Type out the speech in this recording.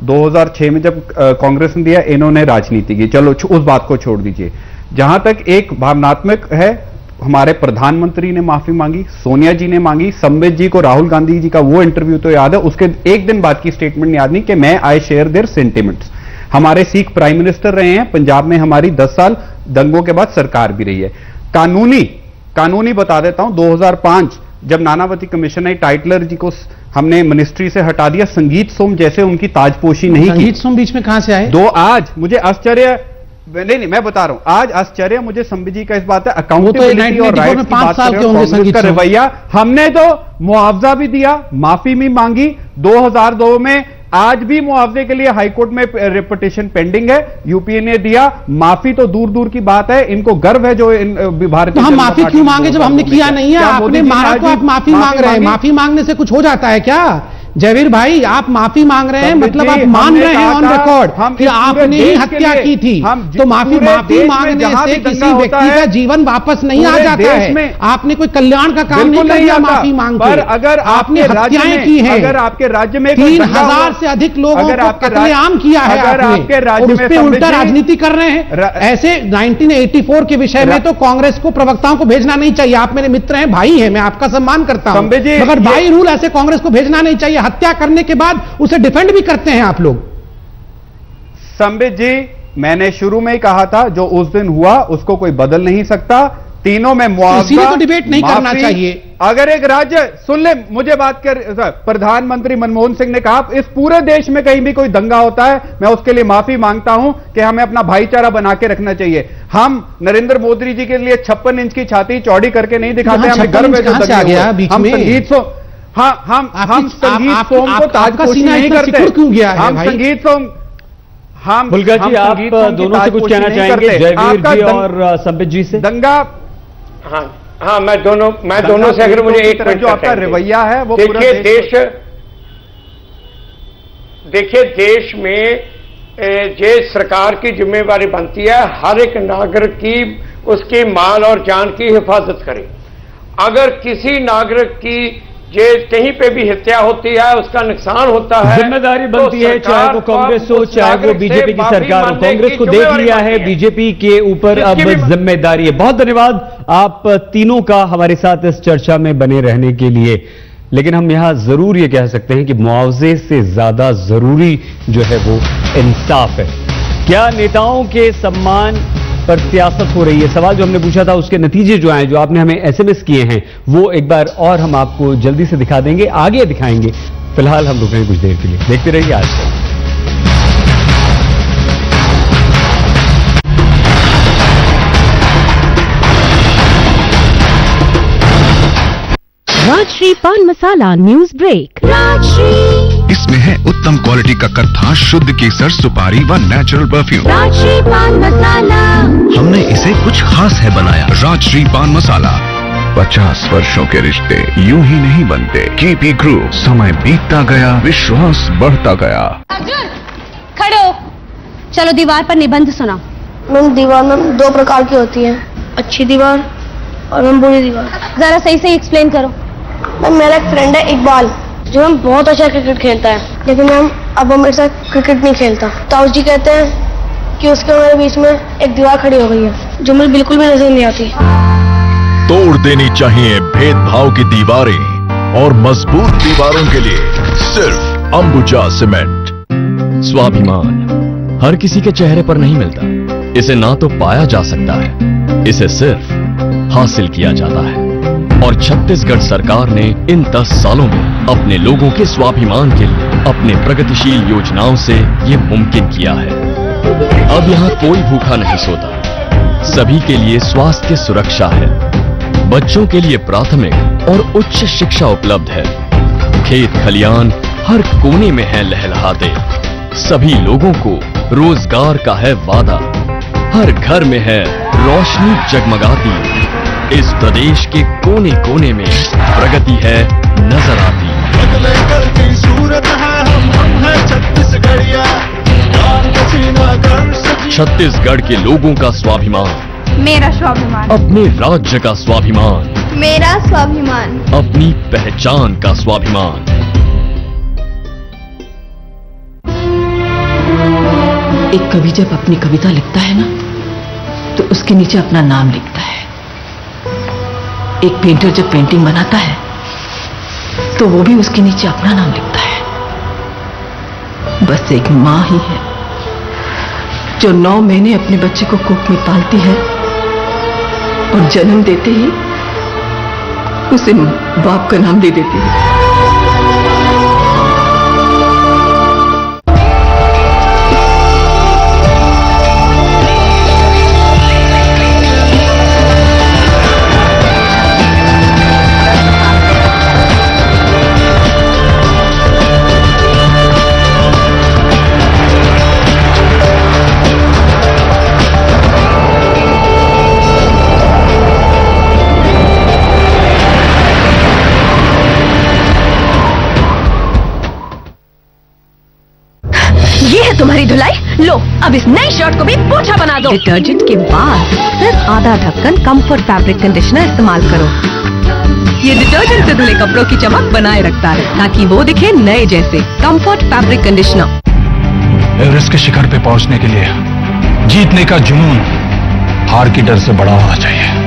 2006 में जब कांग्रेस ने दिया, इन्होंने राजनीति की, चलो उस बात को छोड़ दीजिए। जहां तक एक भावनात्मक है, हमारे प्रधानमंत्री ने माफी मांगी, सोनिया जी ने मांगी, संबित जी को राहुल गांधी जी का वो इंटरव्यू तो याद है, उसके एक दिन बाद की स्टेटमेंट याद नहीं कि मैं आई शेयर देयर सेंटिमेंट्स। हमारे सिख प्राइम मिनिस्टर रहे हैं, पंजाब में हमारी 10 साल दंगों के बाद सरकार भी रही है। कानूनी बता देता हूं, 2005 जब नानावती कमीशन आई, टाइटलर जी को हमने मिनिस्ट्री से हटा दिया, संगीत सोम जैसे उनकी ताजपोशी नहीं की। संगीत सोम बीच में कहां से आए? आज मुझे आश्चर्य, नहीं मैं बता रहा हूं, आज आश्चर्य मुझे संबित जी का इस बात है, अकाउंटेबिलिटी और राइट्स की बात कर रहे हो, कांग्रेस का रवैया। हमने तो मुआवजा भी दिया, माफी भी मांगी 2002 में, आज भी मुआवजे के लिए हाईकोर्ट में पिटीशन पेंडिंग है, यूपीए ने दिया, माफी तो दूर दूर की बात है। इनको गर्व है जो भारतीय, तो हम माफी क्यों मांगे जब हमने किया नहीं है? आपने मारा तो आप माफी मांग रहे हैं, माफी मांगने से कुछ हो जाता है क्या? जयवीर भाई, आप माफी मांग रहे हैं, मतलब आप मान रहे हैं ऑन रिकॉर्ड कि आपने ही हत्या की थी, तो माफी मांगने से किसी व्यक्ति का जीवन वापस नहीं आ जाता है। आपने कोई कल्याण का काम नहीं किया माफी मांग कर, अगर आपने हत्याएं की हैं, अगर आपके राज्य में 3000 से अधिक लोगों को कत्लेआम किया है आपने, और उस पर उल्टा राजनीति कर रहे हैं। ऐसे 1984 के विषय में तो कांग्रेस को प्रवक्ताओं को भेजना नहीं चाहिए। आप मेरे मित्र हैं, भाई हैं, मैं आपका सम्मान करता हूं, मगर भाई रूल ऐसे कांग्रेस को भेजना नहीं चाहिए। हत्या करने के बाद उसे डिफेंड भी करते हैं आप लोग। संबित जी, मैंने शुरू में ही कहा था, जो उस दिन हुआ उसको कोई बदल नहीं सकता। तीनों में मुआवजा, तो डिबेट नहीं करना चाहिए। अगर एक राज्य, सुन ले मुझे बात कर, प्रधानमंत्री मनमोहन सिंह ने कहा इस पूरे देश में कहीं भी कोई दंगा होता है, मैं उसके लिए माफी मांगता हूं कि हमें अपना भाईचारा बना के रखना चाहिए। हम नरेंद्र मोदी जी के लिए 56 इंच की छाती चौड़ी करके नहीं दिखाते, हमें गर्व है जो दंगा हुआ। हम संगीत सो हम संगीत सोम को ताजपोशी नहीं करते। क्यों गया है हम संगीत सोम, हम भुलगा जी, आप दोनों से कुछ कहना चाहेंगे, जयवीर जी और संबित जी से? दंगा, हाँ मैं दोनों से अगर मुझे एक जो आपका रवैया है वो देखिए देश में जो सरकार की जिम्मेवारी बनती है हर एक नागरिक की उसके माल और जान की हिफाजत करे। अगर किसी नागरिक की जे कहीं पे भी हत्या होती है, उसका नुकसान होता है, जिम्मेदारी बनती है, चाहे वो कांग्रेस हो चाहे वो बीजेपी की सरकार हो। कांग्रेस को देख लिया है, बीजेपी के ऊपर अब जिम्मेदारी है। बहुत धन्यवाद आप तीनों का हमारे साथ इस चर्चा में बने रहने के लिए। लेकिन हम यहां जरूर ये कह सकते हैं कि मुआवजे से ज्यादा जरूरी जो है वो इंसाफ है। क्या नेताओं के सम्मान पर सियासत हो रही है? सवाल जो हमने पूछा था उसके नतीजे जो आए, जो आपने हमें एसएमएस किए हैं, वो एक बार और हम आपको जल्दी से दिखा देंगे, आगे दिखाएंगे। फिलहाल हम रुक रहे हैं कुछ देर के लिए, देखते रहिए आज तक। राजश्री पान मसाला न्यूज ब्रेक। इसमें है उत्तम क्वालिटी का कत्था, शुद्ध केसर, सुपारी व नेचुरल परफ्यूम। राजश्री पान मसाला, हमने इसे कुछ खास है बनाया। राजश्री पान मसाला, 50 वर्षों के रिश्ते यूं ही नहीं बनते। केपी ग्रुप, समय बीतता गया, विश्वास बढ़ता गया। अर्जुन खड़े हो, चलो दीवार पर निबंध सुनाओ। मैम, दीवार में 2 प्रकार की होती है, अच्छी दीवार और मैम बुरी दीवार। जरा सही से एक्सप्लेन करो। मैम, मेरा एक फ्रेंड है इकबाल, जो मैम बहुत अच्छा क्रिकेट खेलता है, लेकिन मैम अब वो मेरे साथ क्रिकेट नहीं खेलता। ताऊ जी कहते हैं कि उसके मेरे बीच में एक दीवार खड़ी हो गई है, जो मुझे बिल्कुल भी नजर नहीं आती। तोड़ देनी चाहिए भेदभाव की दीवारें, और मजबूत दीवारों के लिए सिर्फ अंबुजा सीमेंट। स्वाभिमान हर किसी के चेहरे पर नहीं मिलता। इसे ना तो पाया जा सकता है, इसे सिर्फ हासिल किया जाता है। और छत्तीसगढ़ सरकार ने इन 10 सालों में अपने लोगों के स्वाभिमान के लिए अपने प्रगतिशील योजनाओं से ये मुमकिन किया है। अब यहाँ कोई भूखा नहीं सोता, सभी के लिए स्वास्थ्य सुरक्षा है, बच्चों के लिए प्राथमिक और उच्च शिक्षा उपलब्ध है, खेत खलियान हर कोने में है लहलहाते, सभी लोगों को रोजगार का है वादा, हर घर में है रोशनी जगमगाती। इस प्रदेश के कोने कोने में प्रगति है नजर आती। बदले कल की सूरत है, हम हैं छत्तीसगढ़िया। छत्तीसगढ़ के लोगों का स्वाभिमान, मेरा स्वाभिमान। अपने राज्य का स्वाभिमान, मेरा स्वाभिमान। अपनी पहचान का स्वाभिमान। एक कवि जब अपनी कविता लिखता है ना, तो उसके नीचे अपना नाम लिखता है। एक पेंटर जब पेंटिंग बनाता है, तो वो भी उसके नीचे अपना नाम लिखता है। बस एक माँ ही है जो 9 महीने अपने बच्चे को कोख में पालती है और जन्म देते ही उसे बाप का नाम दे देती है। तुम्हारी धुलाई लो, अब इस नई शर्ट को भी पोछा बना दो। डिटर्जेंट के बाद सिर्फ आधा ढक्कन कंफर्ट फैब्रिक कंडीशनर इस्तेमाल करो। ये डिटर्जेंट से धुले कपड़ों की चमक बनाए रखता है ताकि वो दिखे नए जैसे। Comfort fabric conditioner. एवरेस्ट के शिखर पे पहुंचने के लिए जीतने का जुनून हार की डर से बड़ा होना चाहिए।